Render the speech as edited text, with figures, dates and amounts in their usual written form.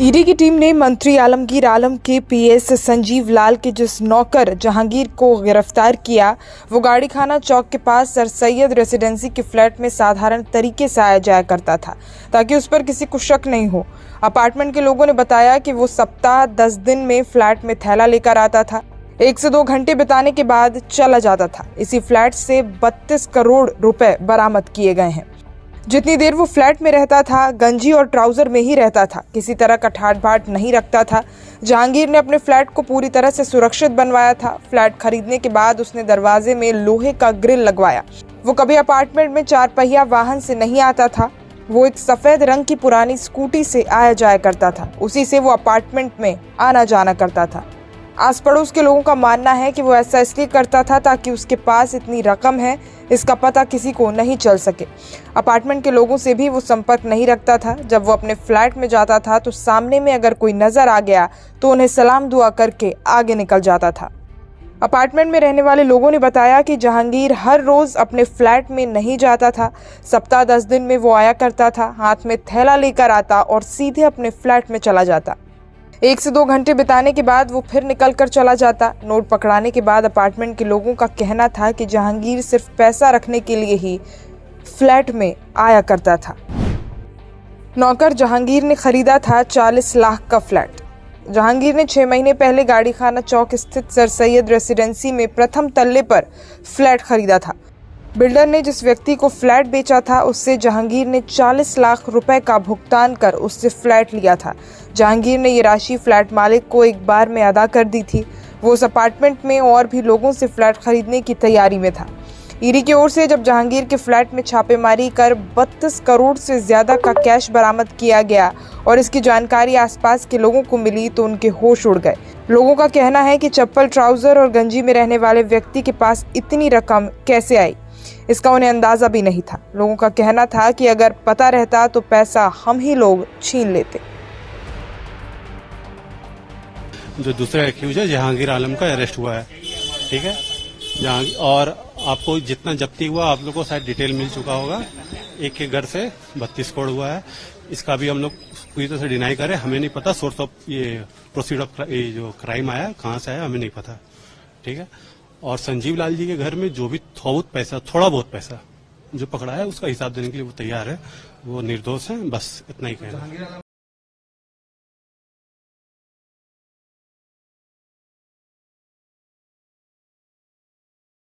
ED की team ने मंत्री आलमगीर आलम के पीएस संजीव लाल के जिस नौकर जहांगीर को गिरफ्तार किया, वो गाड़ीखाना चौक के पास सर सैयद रेसिडेंसी के फ्लैट में साधारण तरीके से आया जाया करता था ताकि उस पर किसी को शक नहीं हो। अपार्टमेंट के लोगों ने बताया कि वो सप्ताह 10 दिन में फ्लैट में थैला लेकर आता था, 1 से 2 घंटे बिताने के बाद चला जाता था। इसी फ्लैट से 32 करोड़ रुपए बरामद किए गए हैं। जितनी देर वो फ्लैट में रहता था, गंजी और ट्राउजर में ही रहता था, किसी तरह का ठाट बाट नहीं रखता था। जहांगीर ने अपने फ्लैट को पूरी तरह से सुरक्षित बनवाया था। फ्लैट खरीदने के बाद उसने दरवाजे में लोहे का ग्रिल लगवाया। वो कभी अपार्टमेंट में 4 पहिया वाहन से नहीं आता था। वो एक सफेद रंग की पुरानी स्कूटी से आया जाया करता था। उसी से वो अपार्टमेंट में आना जाना करता था। आस पड़ोस के लोगों का मानना है कि वो ऐसा इसलिए करता था ताकि उसके पास इतनी रकम है, इसका पता किसी को नहीं चल सके। अपार्टमेंट के लोगों से भी वो संपर्क नहीं रखता था। जब वो अपने फ्लैट में जाता था तो सामने में अगर कोई नजर आ गया तो उन्हें सलाम दुआ करके आगे निकल जाता था। अपार्टमेंट में रहने वाले लोगों ने बताया कि जहांगीर हर रोज अपने फ्लैट में नहीं जाता था। सप्ताह 10 दिन में वो आया करता था, हाथ में थैला लेकर आता और सीधे अपने फ्लैट में चला जाता। 1 से 2 घंटे बिताने के बाद वो फिर निकल कर चला जाता। नोट पकड़ाने के बाद अपार्टमेंट के लोगों का कहना था कि जहांगीर सिर्फ पैसा रखने के लिए ही फ्लैट में आया करता था। नौकर जहांगीर ने खरीदा था 40 लाख का फ्लैट। जहांगीर ने 6 महीने पहले गाड़ीखाना चौक स्थित सर सैयद रेसिडेंसी में प्रथम तल्ले पर फ्लैट खरीदा था। बिल्डर ने जिस व्यक्ति को फ्लैट बेचा था उससे जहांगीर ने 40 लाख रुपए का भुगतान कर उससे फ्लैट लिया था। जहांगीर ने ये राशि फ्लैट मालिक को एक बार में अदा कर दी थी। वो उस अपार्टमेंट में और भी लोगों से फ्लैट खरीदने की तैयारी में था। ईडी की ओर से जब जहांगीर के फ्लैट में छापेमारी कर 32 करोड़ से ज्यादा का कैश बरामद किया गया और इसकी जानकारी आसपास के लोगों को मिली तो उनके होश उड़ गए। लोगों का कहना है कि चप्पल, ट्राउजर और गंजी में रहने वाले व्यक्ति के पास इतनी रकम कैसे आई, इसका उन्हें अंदाजा भी नहीं था। लोगों का कहना था कि अगर पता रहता तो पैसा हम ही लोग छीन लेते। जो दूसरा एक्यूज है जहांगीर आलम का अरेस्ट हुआ है, ठीक है। जहांगीर और आपको जितना जब्ती हुआ आप लोगों को शायद डिटेल मिल चुका होगा। एक के घर से 32 करोड़ हुआ है। इसका भी हम लोग पूरी तरह से डिनाई करें, हमें नहीं पता सोर्स ऑफ ये प्रोसीड ऑफ ये जो क्राइम आया कहाँ से आया हमें नहीं पता, ठीक है। और संजीव लाल जी के घर में जो भी थोड़ा बहुत पैसा जो पकड़ा है उसका हिसाब देने के लिए वो तैयार है। वो निर्दोष हैं, बस इतना ही कहना है।